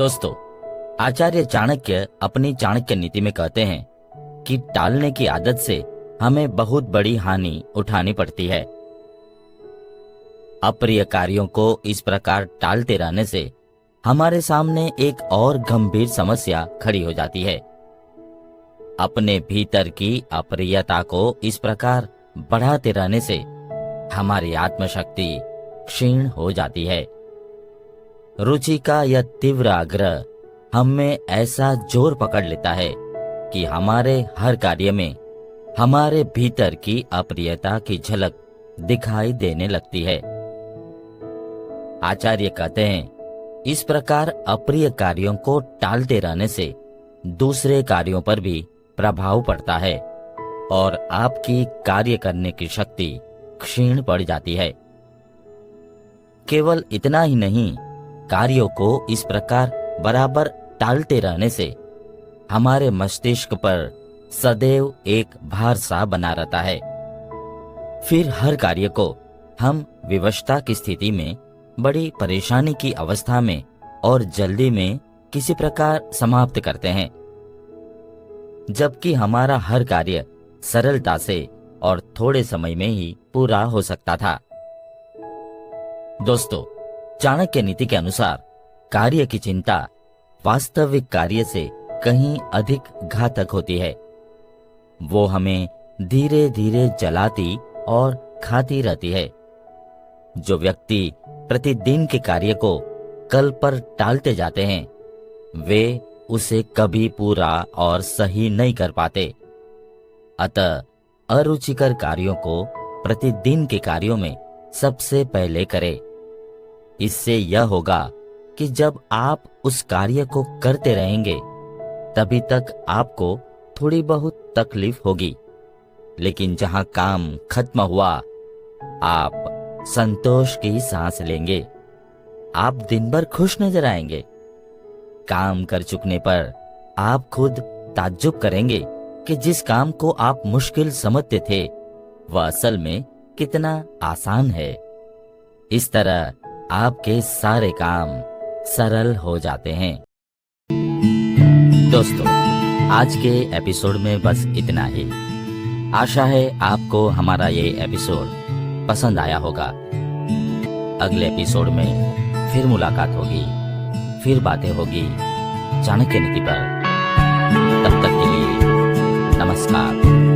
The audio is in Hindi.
दोस्तों, आचार्य चाणक्य अपनी चाणक्य नीति में कहते हैं कि टालने की आदत से हमें बहुत बड़ी हानि उठानी पड़ती है। अप्रिय कार्यों को इस प्रकार टालते रहने से हमारे सामने एक और गंभीर समस्या खड़ी हो जाती है। अपने भीतर की अप्रियता को इस प्रकार बढ़ाते रहने से हमारी आत्मशक्ति क्षीण हो जाती है। रुचि का यह तीव्र आग्रह हम में ऐसा जोर पकड़ लेता है कि हमारे हर कार्य में हमारे भीतर की अप्रियता की झलक दिखाई देने लगती है। आचार्य कहते हैं, इस प्रकार अप्रिय कार्यों को टालते रहने से दूसरे कार्यों पर भी प्रभाव पड़ता है और आपकी कार्य करने की शक्ति क्षीण पड़ जाती है। केवल इतना ही नहीं, कार्यों को इस प्रकार बराबर टालते रहने से हमारे मस्तिष्क पर सदैव एक भार सा बना रहता है। फिर हर कार्य को हम विवशता की स्थिति में, बड़ी परेशानी की अवस्था में और जल्दी में किसी प्रकार समाप्त करते हैं, जबकि हमारा हर कार्य सरलता से और थोड़े समय में ही पूरा हो सकता था। दोस्तों, चाणक्य नीति के अनुसार कार्य की चिंता वास्तविक कार्य से कहीं अधिक घातक होती है। वो हमें धीरे धीरे जलाती और खाती रहती है। जो व्यक्ति प्रतिदिन के कार्य को कल पर टालते जाते हैं, वे उसे कभी पूरा और सही नहीं कर पाते। अतः अरुचिकर कार्यों को प्रतिदिन के कार्यों में सबसे पहले करें। इससे यह होगा कि जब आप उस कार्य को करते रहेंगे, तभी तक आपको थोड़ी बहुत तकलीफ होगी, लेकिन जहां काम खत्म हुआ, आप संतोष की सांस लेंगे। आप दिन भर खुश नजर आएंगे। काम कर चुकने पर आप खुद ताज्जुब करेंगे कि जिस काम को आप मुश्किल समझते थे, वह असल में कितना आसान है। इस तरह आपके सारे काम सरल हो जाते हैं। दोस्तों, आज के एपिसोड में बस इतना ही। आशा है आपको हमारा ये एपिसोड पसंद आया होगा। अगले एपिसोड में फिर मुलाकात होगी, फिर बातें होगी चाणक्य नीति पर। तब तक के लिए नमस्कार।